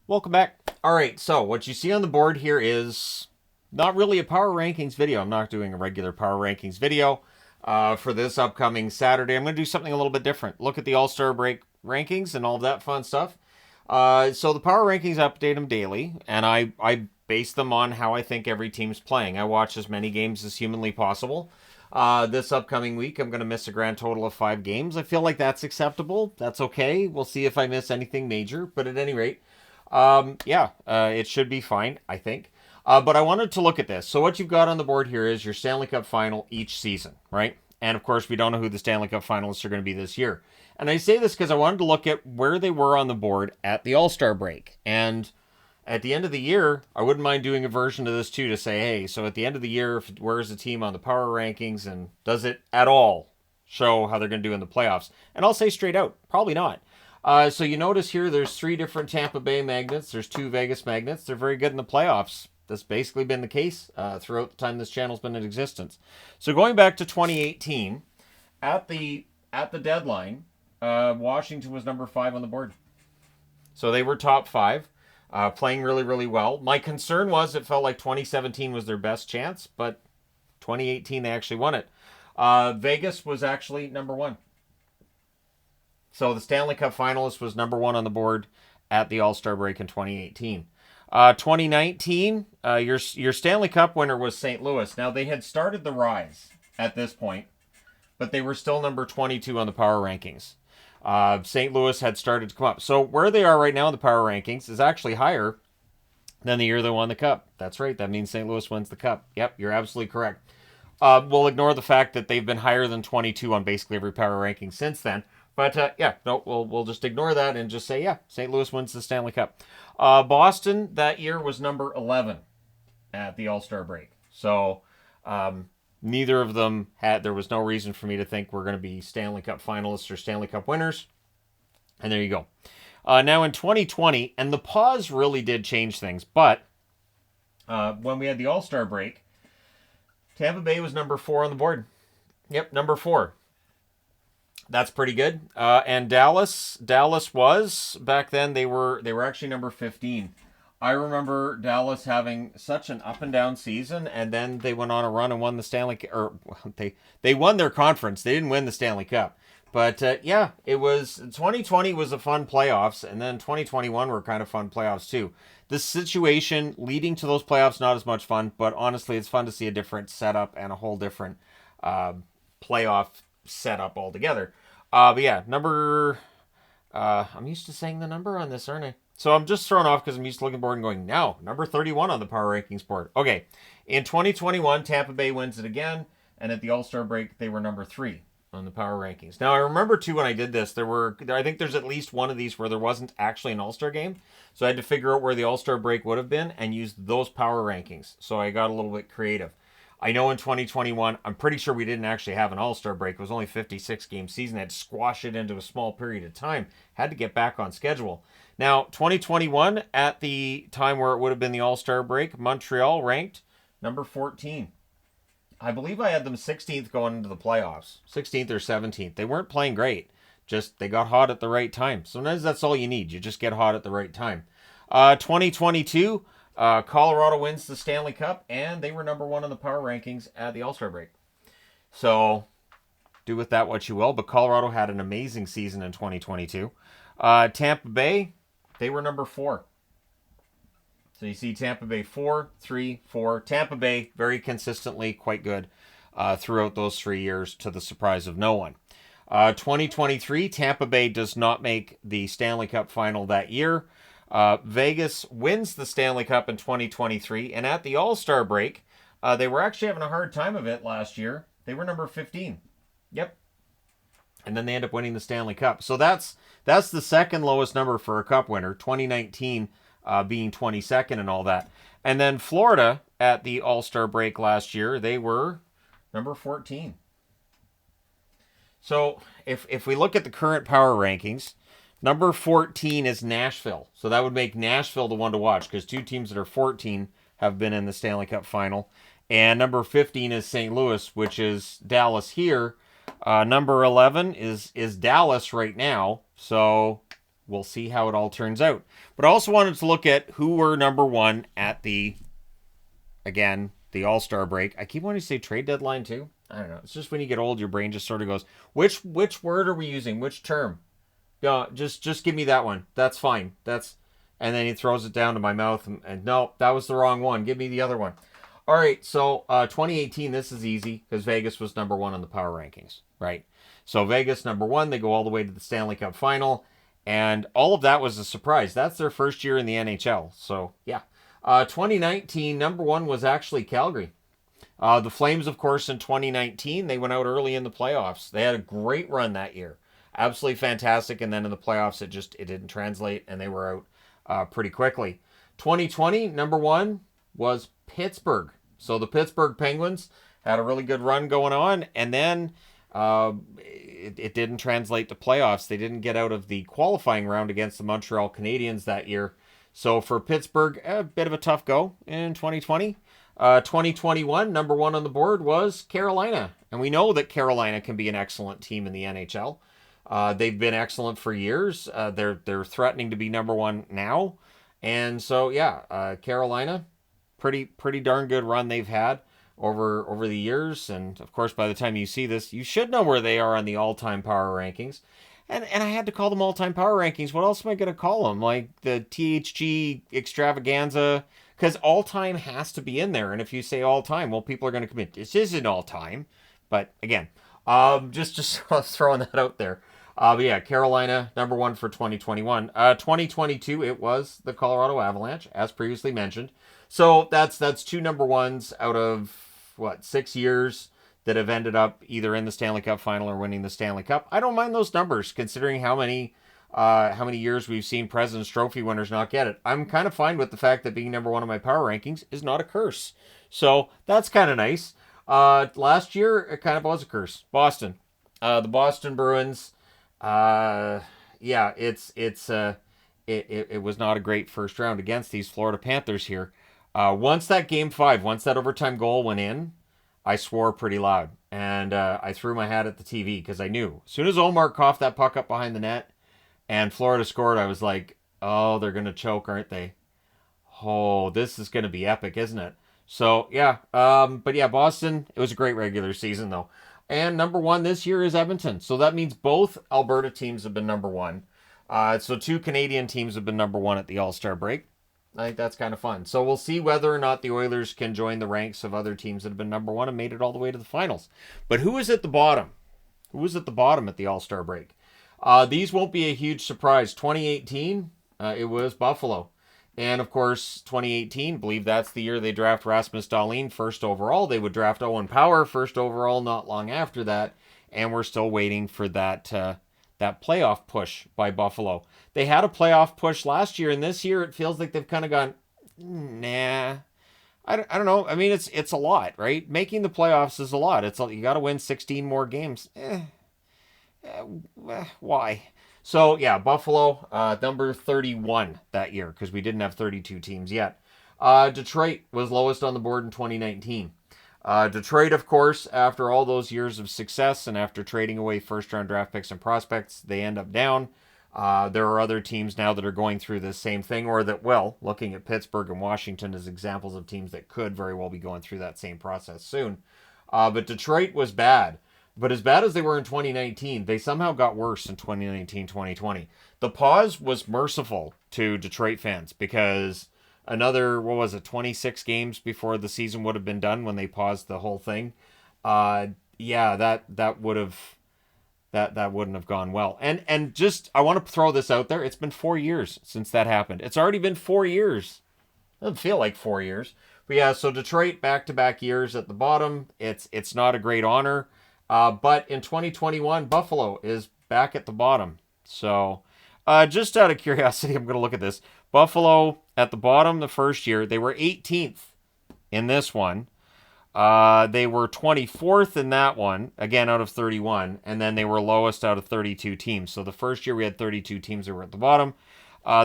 Welcome back. All right, so what you see on the board here is not really a power rankings video. I'm not doing a regular power rankings video for this upcoming Saturday. I'm going to do something a little bit different. Look at the All-Star break rankings and all of that fun stuff. So the power rankings update them daily, and I base them on how I think every team's playing. I watch as many games as humanly possible. This upcoming week, I'm going to miss a grand total of 5 games. I feel like that's acceptable. That's okay. We'll see if I miss anything major, but at any rate, it should be fine, I think. But I wanted to look at this. So what you've got on the board here is your Stanley Cup final each season, right? And of course, we don't know who the Stanley Cup finalists are going to be this year. And I say this because I wanted to look at where they were on the board at the All-Star break. And at the end of the year, I wouldn't mind doing a version of this too to say, hey, so at the end of the year, where's the team on the power rankings and does it at all show how they're going to do in the playoffs? And I'll say straight out, probably not. So you notice here there's 3 different Tampa Bay Magnets. There's 2 Vegas Magnets. They're very good in the playoffs. That's basically been the case throughout the time this channel's been in existence. So going back to 2018, at the deadline, Washington was number 5 on the board. So they were top 5, playing really, really well. My concern was it felt like 2017 was their best chance, but 2018 they actually won it. Vegas was actually number 1. So the Stanley Cup finalist was number 1 on the board at the All-Star break in 2018. 2019, your Stanley Cup winner was St. Louis. Now, they had started the rise at this point, but they were still number 22 on the power rankings. St. Louis had started to come up. So where they are right now in the power rankings is actually higher than the year they won the Cup. That's right. That means St. Louis wins the Cup. Yep, you're absolutely correct. We'll ignore the fact that they've been higher than 22 on basically every power ranking since then. But we'll just ignore that and just say, yeah, St. Louis wins the Stanley Cup. Boston that year was number 11 at the All-Star break. So neither of them there was no reason for me to think we're going to be Stanley Cup finalists or Stanley Cup winners. And there you go. Now in 2020, and the pause really did change things, but when we had the All-Star break, Tampa Bay was number 4 on the board. Yep, number 4. That's pretty good. And Dallas was back then they were actually number 15. I remember Dallas having such an up and down season, and then they went on a run and won the Stanley or they won their conference. They didn't win the Stanley Cup. But it was 2020 was a fun playoffs, and then 2021 were kind of fun playoffs too. The situation leading to those playoffs not as much fun, but honestly, it's fun to see a different setup and a whole different playoff setup altogether. I'm used to saying the number on this, aren't I? So I'm just thrown off because I'm used to looking board and going, no, number 31 on the power rankings board. Okay, in 2021, Tampa Bay wins it again, and at the All-Star break, they were number 3 on the power rankings. Now, I remember, too, when I did this, I think there's at least one of these where there wasn't actually an All-Star game, so I had to figure out where the All-Star break would have been and use those power rankings, so I got a little bit creative. I know in 2021, I'm pretty sure we didn't actually have an All-Star break. It was only a 56-game season. I had to squash it into a small period of time. Had to get back on schedule. Now, 2021, at the time where it would have been the All-Star break, Montreal ranked number 14. I believe I had them 16th going into the playoffs. 16th or 17th. They weren't playing great. Just they got hot at the right time. Sometimes that's all you need. You just get hot at the right time. 2022... Colorado wins the Stanley Cup, and they were number 1 on the power rankings at the All-Star break. So, do with that what you will, but Colorado had an amazing season in 2022. Tampa Bay, they were number 4. So you see Tampa Bay 4, 3, 4. Tampa Bay, very consistently quite good throughout those 3 years, to the surprise of no one. 2023, Tampa Bay does not make the Stanley Cup final that year. Vegas wins the Stanley Cup in 2023, and at the All-Star break, they were actually having a hard time of it last year. They were number 15. Yep. And then they end up winning the Stanley Cup. So that's the second lowest number for a Cup winner, 2019 being 22nd and all that. And then Florida, at the All-Star break last year, they were number 14. So if we look at the current power rankings, number 14 is Nashville. So that would make Nashville the one to watch because 2 teams that are 14 have been in the Stanley Cup final. And number 15 is St. Louis, which is Dallas here. Number 11 is Dallas right now. So we'll see how it all turns out. But I also wanted to look at who were number one at the All-Star break. I keep wanting to say trade deadline too. I don't know. It's just when you get old, your brain just sort of goes, which word are we using? Which term? No, just give me that one. That's fine. And then he throws it down to my mouth and no, that was the wrong one. Give me the other one. All right, so 2018, this is easy because Vegas was number one on the power rankings, right? So Vegas number one, they go all the way to the Stanley Cup final, and all of that was a surprise. That's their first year in the NHL. So yeah, 2019 number one was actually Calgary. The Flames, of course, in 2019, they went out early in the playoffs. They had a great run that year, absolutely fantastic. And then in the playoffs, it didn't translate, and they were out pretty quickly. 2020 number one was Pittsburgh. So the Pittsburgh Penguins had a really good run going on, and then it didn't translate to playoffs. They didn't get out of the qualifying round against the Montreal Canadiens that year. So for Pittsburgh, a bit of a tough go in 2020. 2021, number one on the board was Carolina. And we know that Carolina can be an excellent team in the NHL. They've been excellent for years. They're threatening to be number one now. And so, yeah, Carolina, pretty darn good run they've had over the years. And, of course, by the time you see this, you should know where they are on the all-time power rankings. And I had to call them all-time power rankings. What else am I going to call them? Like the THG extravaganza? Because all-time has to be in there. And if you say all-time, well, people are going to commit. This isn't all-time. But, again, just throwing that out there. But yeah, Carolina, number one for 2021. 2022, it was the Colorado Avalanche, as previously mentioned. So that's two number ones out of, 6 years that have ended up either in the Stanley Cup final or winning the Stanley Cup. I don't mind those numbers, considering how many years we've seen President's Trophy winners not get it. I'm kind of fine with the fact that being number one on my power rankings is not a curse. So that's kind of nice. Last year, it kind of was a curse. Boston. The Boston Bruins... it was not a great first round against these Florida Panthers here. Once that game 5, once that overtime goal went in, I swore pretty loud. And I threw my hat at the TV because I knew. As soon as Omar coughed that puck up behind the net and Florida scored, I was like, oh, they're going to choke, aren't they? Oh, this is going to be epic, isn't it? So, yeah. But yeah, Boston, it was a great regular season, though. And number one this year is Edmonton. So that means both Alberta teams have been number one. So 2 Canadian teams have been number one at the All-Star break. I think that's kind of fun. So we'll see whether or not the Oilers can join the ranks of other teams that have been number one and made it all the way to the finals. But who is at the bottom? Who was at the bottom at the All-Star break? These won't be a huge surprise. 2018, it was Buffalo. And, of course, 2018, believe that's the year they draft Rasmus Dahlin first overall. They would draft Owen Power first overall not long after that. And we're still waiting for that playoff push by Buffalo. They had a playoff push last year, and this year it feels like they've kind of gone, nah. I don't know. I mean, it's a lot, right? Making the playoffs is a lot. You got to win 16 more games. Why? So, yeah, Buffalo, number 31 that year, because we didn't have 32 teams yet. Detroit was lowest on the board in 2019. Detroit, of course, after all those years of success and after trading away first-round draft picks and prospects, they end up down. There are other teams now that are going through the same thing, or that will, looking at Pittsburgh and Washington as examples of teams that could very well be going through that same process soon. But Detroit was bad. But as bad as they were in 2019, they somehow got worse in 2019-2020. The pause was merciful to Detroit fans because another, 26 games before the season would have been done when they paused the whole thing. That wouldn't have gone well. And just, I want to throw this out there. It's been 4 years since that happened. It's already been 4 years. Doesn't feel like 4 years. But yeah, so Detroit back-to-back years at the bottom. It's not a great honor. But in 2021, Buffalo is back at the bottom. So, just out of curiosity, I'm going to look at this. Buffalo at the bottom the first year. They were 18th in this one. They were 24th in that one, again out of 31. And then they were lowest out of 32 teams. So the first year we had 32 teams that were at the bottom.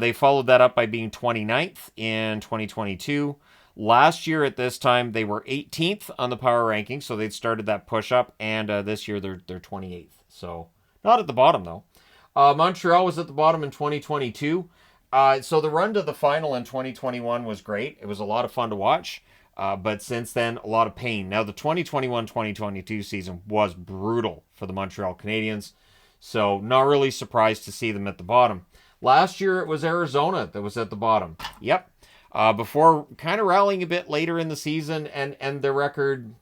They followed that up by being 29th in 2022. Last year at this time, they were 18th on the power ranking, so they'd started that push up, and this year they're 28th. So not at the bottom, though. Montreal was at the bottom in 2022. So the run to the final in 2021 was great. It was a lot of fun to watch. But since then, a lot of pain. Now, the 2021-2022 season was brutal for the Montreal Canadiens. So not really surprised to see them at the bottom. Last year, it was Arizona that was at the bottom. Yep. Before kind of rallying a bit later in the season, and their record,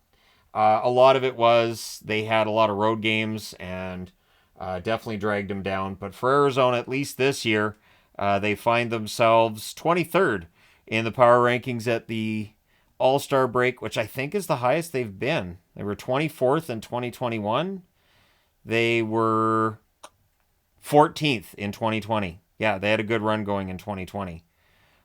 a lot of it was they had a lot of road games and definitely dragged them down. But for Arizona, at least this year, they find themselves 23rd in the power rankings at the All-Star break, which I think is the highest they've been. They were 24th in 2021. They were 14th in 2020. Yeah, they had a good run going in 2020.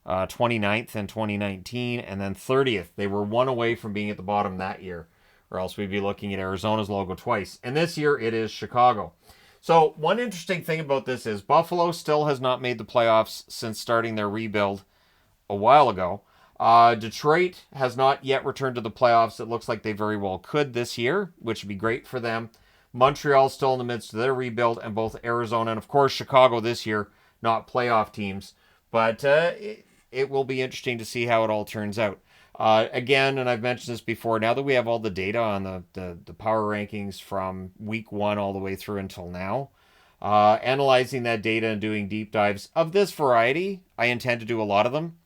29th in 2019, and then 30th. They were one away from being at the bottom that year, or else we'd be looking at Arizona's logo twice. And this year, it is Chicago. So one interesting thing about this is Buffalo still has not made the playoffs since starting their rebuild a while ago. Detroit has not yet returned to the playoffs. It looks like they very well could this year, which would be great for them. Montreal's still in the midst of their rebuild, and both Arizona and, of course, Chicago this year, not playoff teams. But it will be interesting to see how it all turns out. Again, and I've mentioned this before, now that we have all the data on the power rankings from week 1 all the way through until now, analyzing that data and doing deep dives of this variety, I intend to do a lot of them.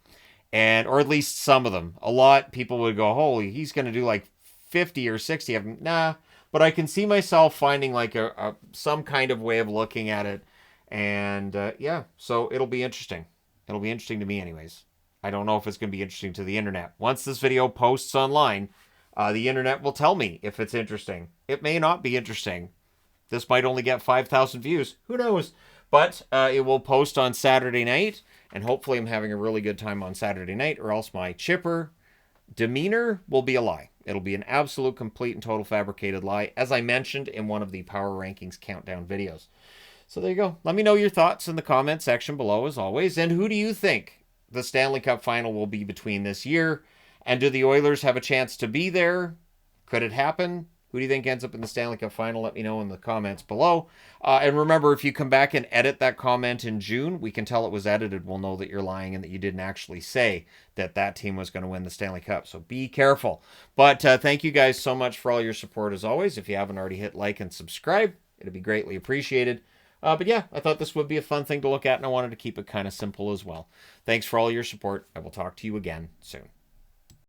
Or at least some of them. A lot, people would go, holy, he's going to do like 50 or 60 of them. Nah, but I can see myself finding like some kind of way of looking at it. And yeah, so it'll be interesting. It'll be interesting to me anyways. I don't know if it's going to be interesting to the internet. Once this video posts online, the internet will tell me if it's interesting. It may not be interesting. This might only get 5,000 views. Who knows? But it will post on Saturday night, and hopefully I'm having a really good time on Saturday night, or else my chipper demeanor will be a lie. It'll be an absolute, complete, and total fabricated lie, as I mentioned in one of the Power Rankings countdown videos. So there you go. Let me know your thoughts in the comment section below, as always. And who do you think the Stanley Cup final will be between this year? And do the Oilers have a chance to be there? Could it happen? Who do you think ends up in the Stanley Cup final? Let me know in the comments below. And remember, if you come back and edit that comment in June, we can tell it was edited. We'll know that you're lying and that you didn't actually say that that team was going to win the Stanley Cup. So be careful. But thank you guys so much for all your support as always. If you haven't already hit like and subscribe, it'd be greatly appreciated. But yeah, I thought this would be a fun thing to look at, and I wanted to keep it kind of simple as well. Thanks for all your support. I will talk to you again soon.